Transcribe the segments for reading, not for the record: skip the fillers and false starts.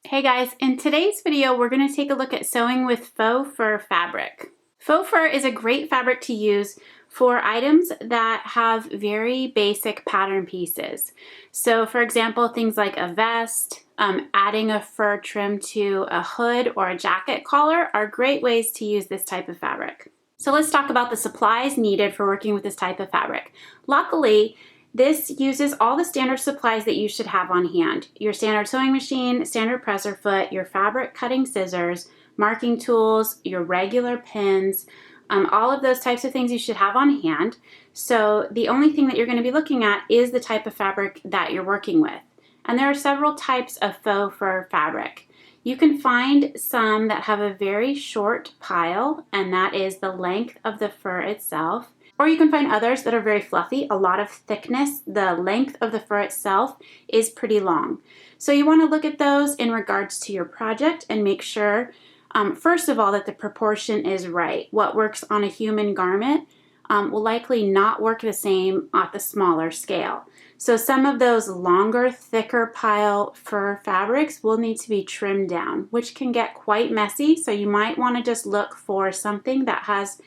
Hey guys, in today's video we're going to take a look at sewing with faux fur fabric. Faux fur is a great fabric to use for items that have very basic pattern pieces. So for example, things like a vest, adding a fur trim to a hood or a jacket collar are great ways to use this type of fabric. So let's talk about the supplies needed for working with this type of fabric. Luckily, this uses all the standard supplies that you should have on hand. Your standard sewing machine, standard presser foot, your fabric cutting scissors, marking tools, your regular pins, all of those types of things you should have on hand. So the only thing that you're going to be looking at is the type of fabric that you're working with. And there are several types of faux fur fabric. You can find some that have a very short pile, and that is the length of the fur itself. Or you can find others that are very fluffy, a lot of thickness. The length of the fur itself is pretty long. So you want to look at those in regards to your project and make sure, first of all, that the proportion is right. What works on a human garment will likely not work the same at the smaller scale. So some of those longer, thicker pile fur fabrics will need to be trimmed down, which can get quite messy. So you might want to just look for something that has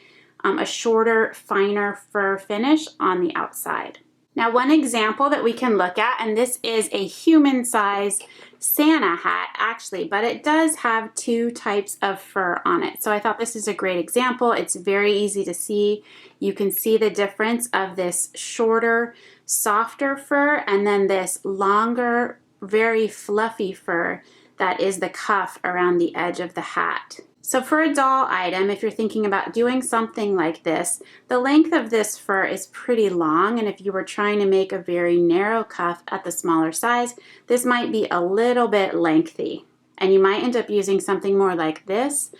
a shorter, finer fur finish on the outside. Now, one example that we can look at, and this is a human size Santa hat actually, but it does have two types of fur on it. So I thought this is a great example. It's very easy to see. You can see the difference of this shorter, softer fur and then this longer, very fluffy fur that is the cuff around the edge of the hat. So for a doll item, if you're thinking about doing something like this, the length of this fur is pretty long, and if you were trying to make a very narrow cuff at the smaller size, this might be a little bit lengthy. And you might end up using something more like this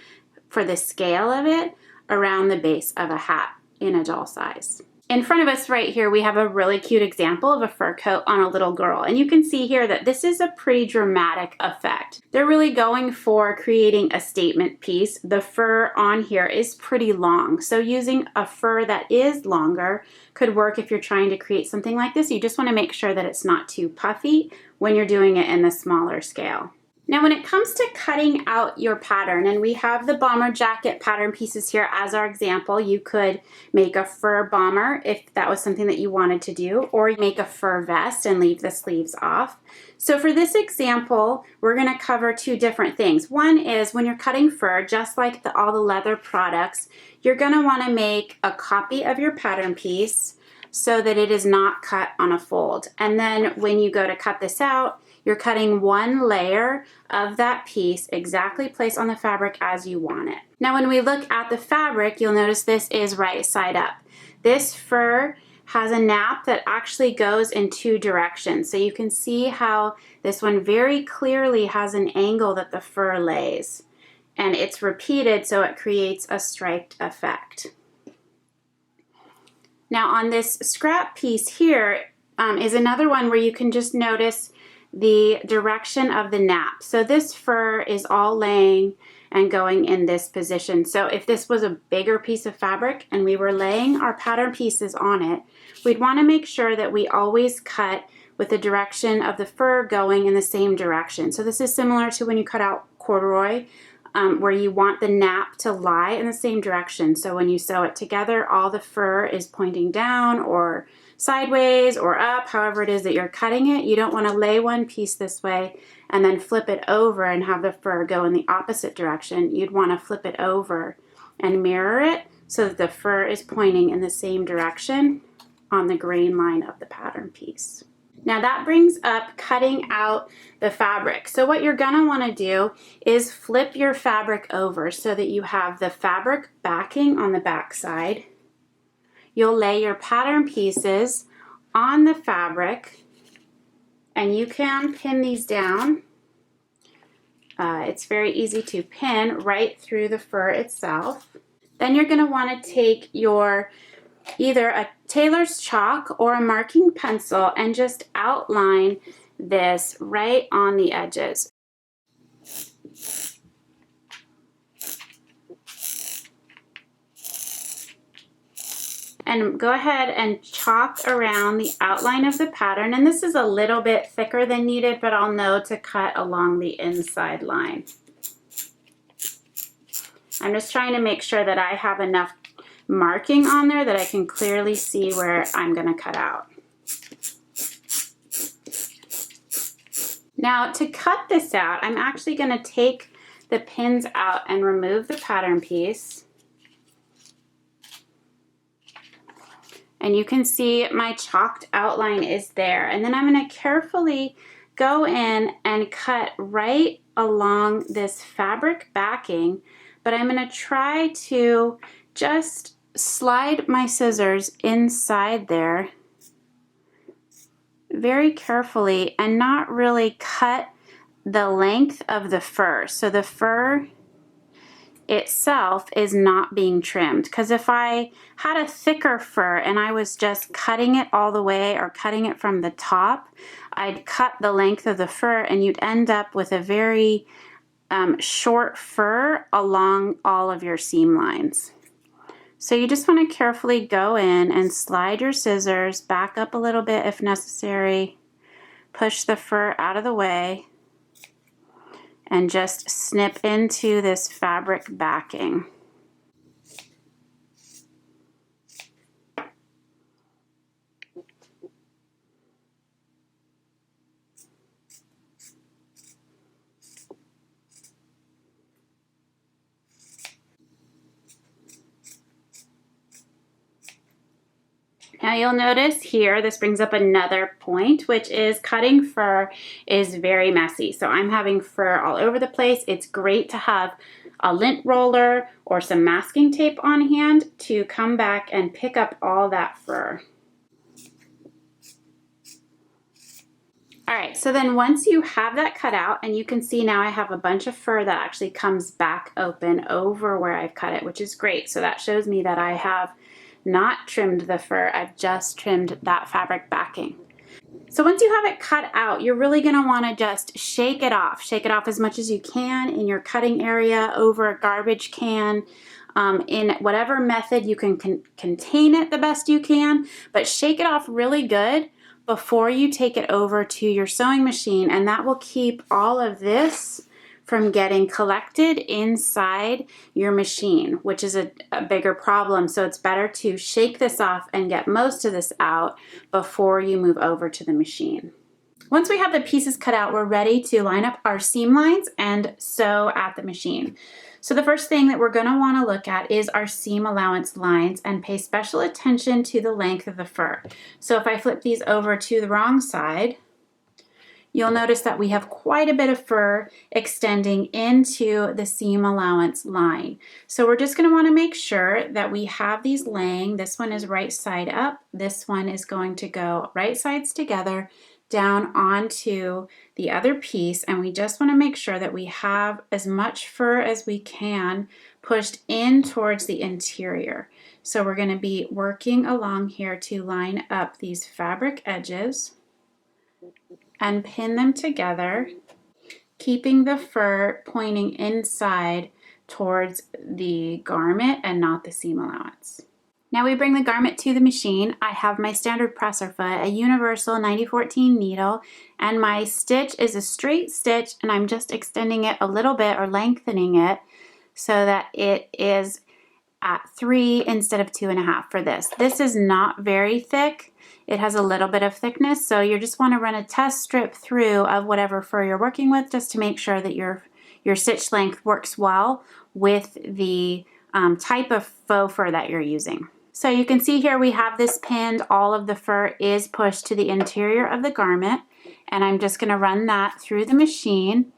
for the scale of it around the base of a hat in a doll size. In front of us right here, we have a really cute example of a fur coat on a little girl. And you can see here that this is a pretty dramatic effect. They're really going for creating a statement piece. The fur on here is pretty long. So using a fur that is longer could work if you're trying to create something like this. You just want to make sure that it's not too puffy when you're doing it in the smaller scale. Now when it comes to cutting out your pattern, and we have the bomber jacket pattern pieces here as our example, you could make a fur bomber if that was something that you wanted to do, or make a fur vest and leave the sleeves off. So for this example, we're going to cover two different things. One is when you're cutting fur, just like all the leather products, you're going to want to make a copy of your pattern piece so that it is not cut on a fold. And then when you go to cut this out, you're cutting one layer of that piece exactly placed on the fabric as you want it. Now when we look at the fabric, you'll notice this is right side up. This fur has a nap that actually goes in two directions. So you can see how this one very clearly has an angle that the fur lays. And it's repeated so it creates a striped effect. Now on this scrap piece here is another one where you can just notice the direction of the nap. So this fur is all laying and going in this position. So if this was a bigger piece of fabric and we were laying our pattern pieces on it, we'd want to make sure that we always cut with the direction of the fur going in the same direction. So this is similar to when you cut out corduroy, where you want the nap to lie in the same direction. So when you sew it together, all the fur is pointing down or sideways or up, however it is that you're cutting it. You don't want to lay one piece this way and then flip it over and have the fur go in the opposite direction. You'd want to flip it over and mirror it so that the fur is pointing in the same direction on the grain line of the pattern piece. Now that brings up cutting out the fabric. So what you're gonna wanna do is flip your fabric over so that you have the fabric backing on the back side. You'll lay your pattern pieces on the fabric and you can pin these down. It's very easy to pin right through the fur itself. Then you're gonna wanna take your either a tailor's chalk or a marking pencil and just outline this right on the edges. and go ahead and chalk around the outline of the pattern. And this is a little bit thicker than needed, but I'll know to cut along the inside line. I'm just trying to make sure that I have enough marking on there that I can clearly see where I'm going to cut out. Now to cut this out, I'm actually going to take the pins out and remove the pattern piece. And you can see my chalked outline is there. And then I'm going to carefully go in and cut right along this fabric backing, but I'm going to try to just slide my scissors inside there very carefully and not really cut the length of the fur. So the fur itself is not being trimmed, because if I had a thicker fur and I was just cutting it all the way or cutting it from the top, I'd cut the length of the fur and you'd end up with a very short fur along all of your seam lines. So you just want to carefully go in and slide your scissors back up a little bit if necessary, push the fur out of the way, and just snip into this fabric backing. Now you'll notice here, this brings up another point, which is cutting fur is very messy. So I'm having fur all over the place. It's great to have a lint roller or some masking tape on hand to come back and pick up all that fur. All right, so then once you have that cut out, and you can see now I have a bunch of fur that actually comes back open over where I've cut it, which is great. So that shows me that I have not trimmed the fur, I've just trimmed that fabric backing. So once you have it cut out, you're really going to want to just shake it off. Shake it off as much as you can in your cutting area, over a garbage can, in whatever method you can contain it the best you can, but shake it off really good before you take it over to your sewing machine, and that will keep all of this from getting collected inside your machine, which is a bigger problem. So it's better to shake this off and get most of this out before you move over to the machine. Once we have the pieces cut out, we're ready to line up our seam lines and sew at the machine. So the first thing that we're going to want to look at is our seam allowance lines and pay special attention to the length of the fur. So if I flip these over to the wrong side, you'll notice that we have quite a bit of fur extending into the seam allowance line. So we're just going to want to make sure that we have these laying. This one is right side up. This one is going to go right sides together down onto the other piece, and we just want to make sure that we have as much fur as we can pushed in towards the interior. So we're going to be working along here to line up these fabric edges and pin them together, keeping the fur pointing inside towards the garment and not the seam allowance. Now we bring the garment to the machine. I have my standard presser foot, a universal 9014 needle, and my stitch is a straight stitch, and I'm just extending it a little bit or lengthening it so that it is at 3 instead of 2.5 for this. This is not very thick. It has a little bit of thickness, so you just want to run a test strip through of whatever fur you're working with just to make sure that your stitch length works well with the type of faux fur that you're using. So you can see here we have this pinned. All of the fur is pushed to the interior of the garment, and I'm just going to run that through the machine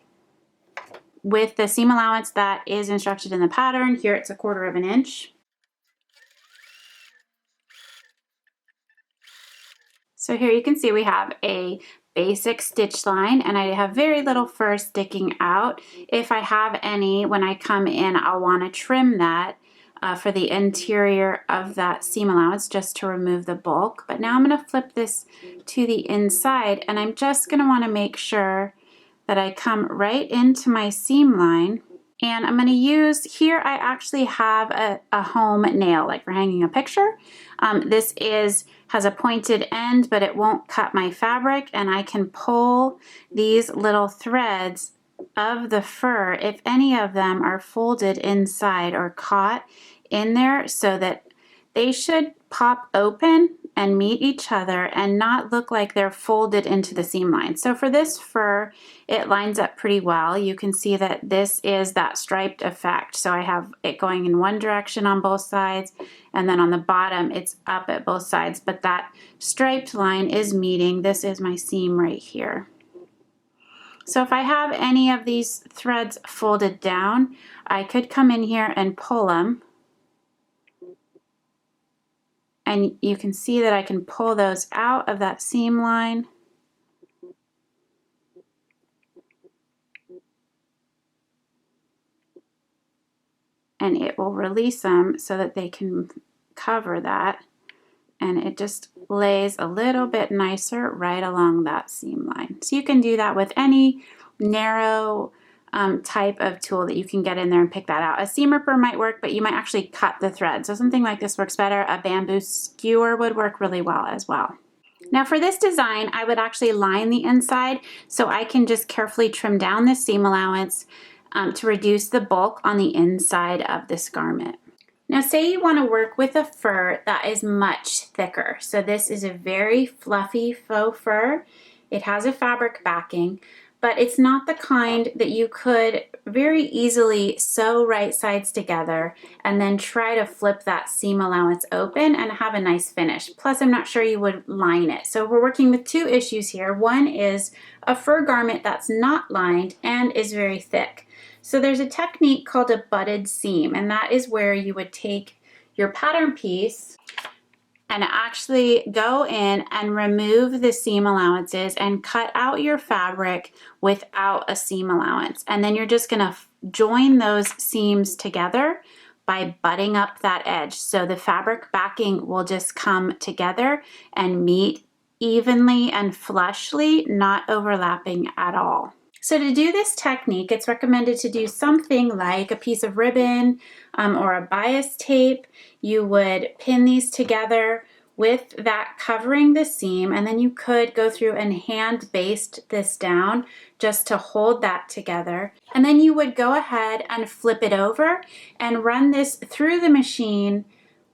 with the seam allowance that is instructed in the pattern. Here it's 1/4 inch. So here you can see we have a basic stitch line, and I have very little fur sticking out. If I have any, when I come in, I'll want to trim that for the interior of that seam allowance just to remove the bulk. But now I'm going to flip this to the inside, and I'm just going to want to make sure that I come right into my seam line. And I'm going to use, here I actually have a home nail, like for hanging a picture. Has a pointed end, but it won't cut my fabric, and I can pull these little threads of the fur, if any of them are folded inside or caught in there, so that they should pop open and meet each other and not look like they're folded into the seam line. So for this fur, it lines up pretty well. You can see that this is that striped effect. So I have it going in one direction on both sides, and then on the bottom it's up at both sides, but that striped line is meeting. This is my seam right here. So if I have any of these threads folded down, I could come in here and pull them. And you can see that I can pull those out of that seam line. And it will release them so that they can cover that. And it just lays a little bit nicer right along that seam line. So you can do that with any narrow type of tool that you can get in there and pick that out. A seam ripper might work, but you might actually cut the thread. So something like this works better. A bamboo skewer would work really well as well. Now for this design, I would actually line the inside, so I can just carefully trim down the seam allowance to reduce the bulk on the inside of this garment. Now say you want to work with a fur that is much thicker. So this is a very fluffy faux fur. It has a fabric backing, but it's not the kind that you could very easily sew right sides together and then try to flip that seam allowance open and have a nice finish. Plus, I'm not sure you would line it. So we're working with two issues here. One is a fur garment that's not lined and is very thick. So there's a technique called a butted seam, and that is where you would take your pattern piece and actually go in and remove the seam allowances and cut out your fabric without a seam allowance. And then you're just gonna join those seams together by butting up that edge. So the fabric backing will just come together and meet evenly and flushly, not overlapping at all. So to do this technique, it's recommended to do something like a piece of ribbon or a bias tape. You would pin these together with that covering the seam, and then you could go through and hand baste this down just to hold that together. And then you would go ahead and flip it over and run this through the machine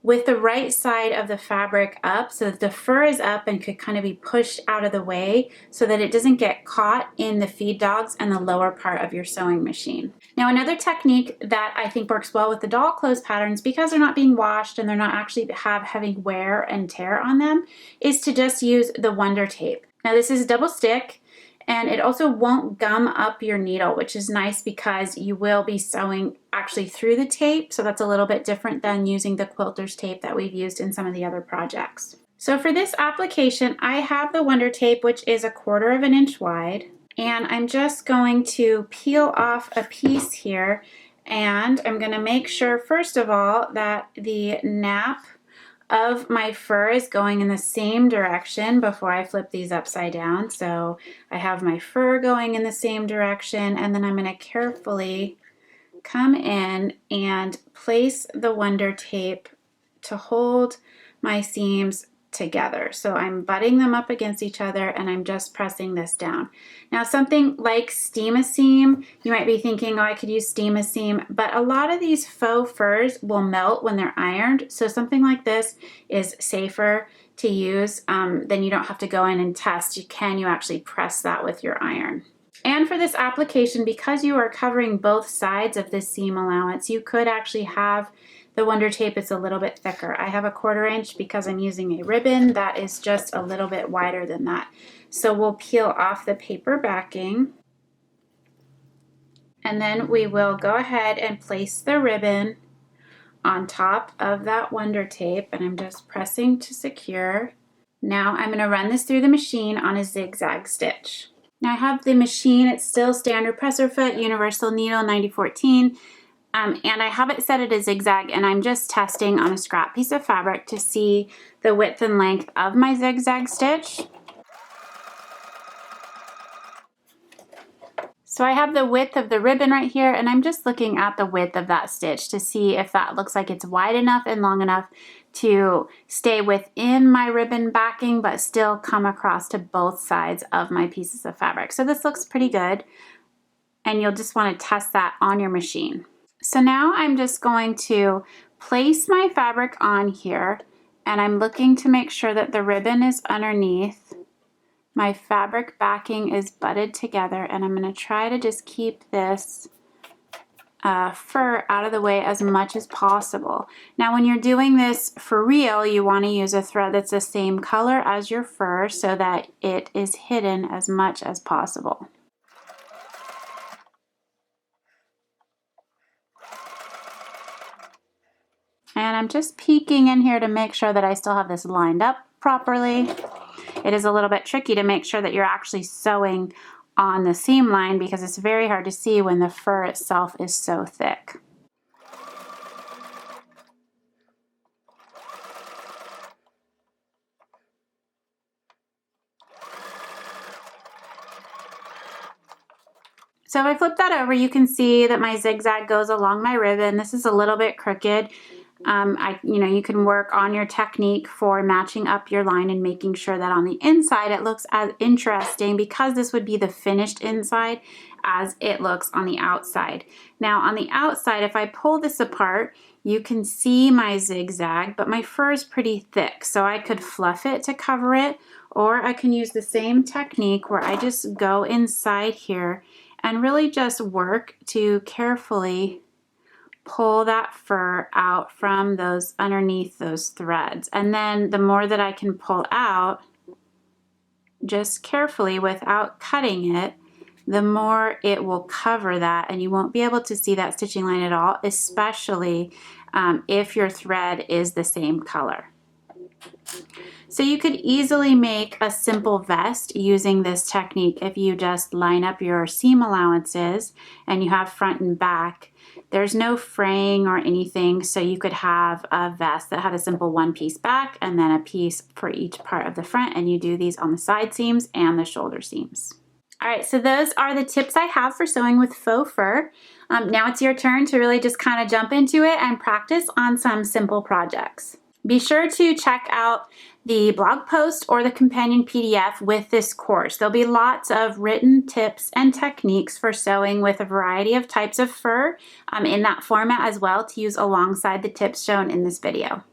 with the right side of the fabric up, so that the fur is up and could kind of be pushed out of the way so that it doesn't get caught in the feed dogs and the lower part of your sewing machine. Now another technique that I think works well with the doll clothes patterns, because they're not being washed and they're not actually having wear and tear on them, is to just use the Wonder Tape. Now this is double stick, and it also won't gum up your needle, which is nice because you will be sewing actually through the tape. So that's a little bit different than using the quilter's tape that we've used in some of the other projects. So for this application, I have the Wonder Tape, which is 1/4 inch wide. And I'm just going to peel off a piece here. And I'm gonna make sure, first of all, that the nap of my fur is going in the same direction before I flip these upside down. So I have my fur going in the same direction, and then I'm going to carefully come in and place the Wonder Tape to hold my seams together. So I'm butting them up against each other, and I'm just pressing this down. Now something like steam a seam, you might be thinking, oh, I could use steam a seam, but a lot of these faux furs will melt when they're ironed. So something like this is safer to use. Then you don't have to go in and test. You actually press that with your iron. And for this application, because you are covering both sides of this seam allowance, you could actually have the Wonder Tape is a little bit thicker. I have 1/4 inch because I'm using a ribbon that is just a little bit wider than that. So we'll peel off the paper backing, and then we will go ahead and place the ribbon on top of that Wonder Tape, and I'm just pressing to secure. Now I'm going to run this through the machine on a zigzag stitch. Now I have the machine, it's still standard presser foot, universal needle 9014. And I have it set at a zigzag, and I'm just testing on a scrap piece of fabric to see the width and length of my zigzag stitch. So I have the width of the ribbon right here, and I'm just looking at the width of that stitch to see if that looks like it's wide enough and long enough to stay within my ribbon backing but still come across to both sides of my pieces of fabric. So this looks pretty good, and you'll just want to test that on your machine. So now I'm just going to place my fabric on here, and I'm looking to make sure that the ribbon is underneath. My fabric backing is butted together, and I'm going to try to just keep this fur out of the way as much as possible. Now when you're doing this for real, you want to use a thread that's the same color as your fur so that it is hidden as much as possible. And I'm just peeking in here to make sure that I still have this lined up properly. It is a little bit tricky to make sure that you're actually sewing on the seam line because it's very hard to see when the fur itself is so thick. So if I flip that over, you can see that my zigzag goes along my ribbon. This is a little bit crooked. You can work on your technique for matching up your line and making sure that on the inside it looks as interesting, because this would be the finished inside, as it looks on the outside. Now on the outside, if I pull this apart, you can see my zigzag, but my fur is pretty thick, so I could fluff it to cover it, or I can use the same technique where I just go inside here and really just work to carefully pull that fur out from those underneath those threads. And then the more that I can pull out, just carefully without cutting it, the more it will cover that, and you won't be able to see that stitching line at all, especially if your thread is the same color. So you could easily make a simple vest using this technique if you just line up your seam allowances and you have front and back. There's no fraying or anything, so you could have a vest that had a simple one-piece back and then a piece for each part of the front, and you do these on the side seams and the shoulder seams. All right, so those are the tips I have for sewing with faux fur. Now it's your turn to really just kind of jump into it and practice on some simple projects. Be sure to check out the blog post or the companion PDF with this course. There'll be lots of written tips and techniques for sewing with a variety of types of fur in that format as well, to use alongside the tips shown in this video.